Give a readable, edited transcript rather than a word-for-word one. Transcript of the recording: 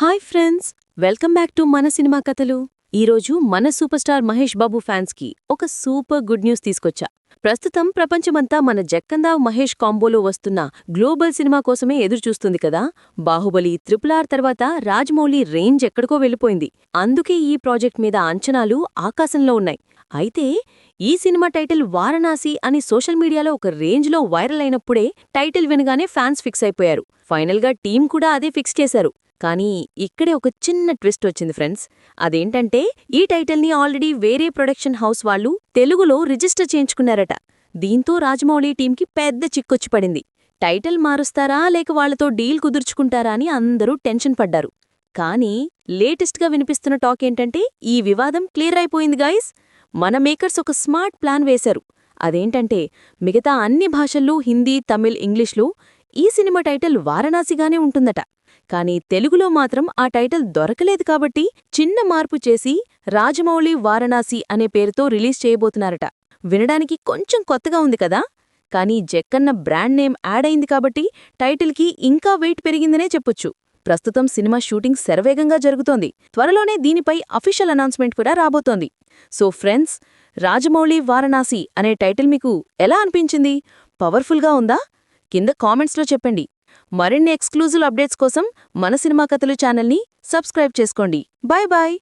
Hi friends, welcome back to మన cinema కథలు. ఈరోజు మన సూపర్ స్టార్ మహేష్ బాబు ఫ్యాన్స్కి ఒక సూపర్ గుడ్ న్యూస్ తీసుకొచ్చా. ప్రస్తుతం ప్రపంచమంతా మన జక్కందావ్ మహేష్ కాంబోలో వస్తున్న గ్లోబల్ సినిమా కోసమే ఎదురుచూస్తుంది కదా. బాహుబలి, RRR తర్వాత రాజమౌళి రేంజ్ ఎక్కడికో వెళ్ళిపోయింది. అందుకే ఈ ప్రాజెక్ట్ మీద అంచనాలు ఆకాశంలో ఉన్నాయి. అయితే ఈ సినిమా టైటిల్ వారణాసి అని సోషల్ మీడియాలో ఒక రేంజ్లో వైరల్ అయినప్పుడే టైటిల్ వినగానే ఫ్యాన్స్ ఫిక్స్ అయిపోయారు. ఫైనల్గా టీం కూడా అదే ఫిక్స్ చేశారు. కానీ ఇక్కడే ఒక చిన్న ట్విస్ట్ వచ్చింది ఫ్రెండ్స్. అదేంటంటే ఈ టైటిల్ని ఆల్రెడీ వేరే ప్రొడక్షన్ హౌస్ వాళ్ళు తెలుగులో రిజిస్టర్ చేయించుకున్నారట. దీంతో రాజమౌళి టీంకి పెద్ద చిక్కొచ్చి పడింది. టైటిల్ మారుస్తారా లేక వాళ్లతో డీల్ కుదుర్చుకుంటారా అని అందరూ టెన్షన్ పడ్డారు. కానీ లేటెస్ట్గా వినిపిస్తున్న టాక్ ఏంటంటే ఈ వివాదం క్లియర్ అయిపోయింది గాయ్స్. మన మేకర్స్ ఒక స్మార్ట్ ప్లాన్ వేశారు. అదేంటంటే మిగతా అన్ని భాషల్లో హిందీ, తమిళ్, ఇంగ్లీష్లో ఈ సినిమా టైటిల్ వారణాసిగానే ఉంటుందట. కానీ తెలుగులో మాత్రం ఆ టైటిల్ దొరకలేదు కాబట్టి చిన్న మార్పు చేసి రాజమౌళి వారణాసి అనే పేరుతో రిలీజ్ చేయబోతున్నారట. వినడానికి కొంచెం కొత్తగా ఉంది కదా. కానీ జక్కన్న బ్రాండ్ నేమ్ యాడ్ అయింది కాబట్టి టైటిల్కి ఇంకా వెయిట్ పెరిగిందనే చెప్పొచ్చు. ప్రస్తుతం సినిమా షూటింగ్ శరవేగంగా జరుగుతోంది. త్వరలోనే దీనిపై అఫీషియల్ అనౌన్స్మెంట్ కూడా రాబోతోంది. సో ఫ్రెండ్స్, రాజమౌళి వారణాసి అనే టైటిల్ మీకు ఎలా అనిపించింది? పవర్ఫుల్గా ఉందా? కింద కామెంట్స్లో చెప్పండి. మరిన్ని ఎక్స్క్లూజివ్ అప్డేట్స్ కోసం మన సినిమా కథలు ఛానల్ని సబ్స్క్రైబ్ చేసుకోండి. Bye bye.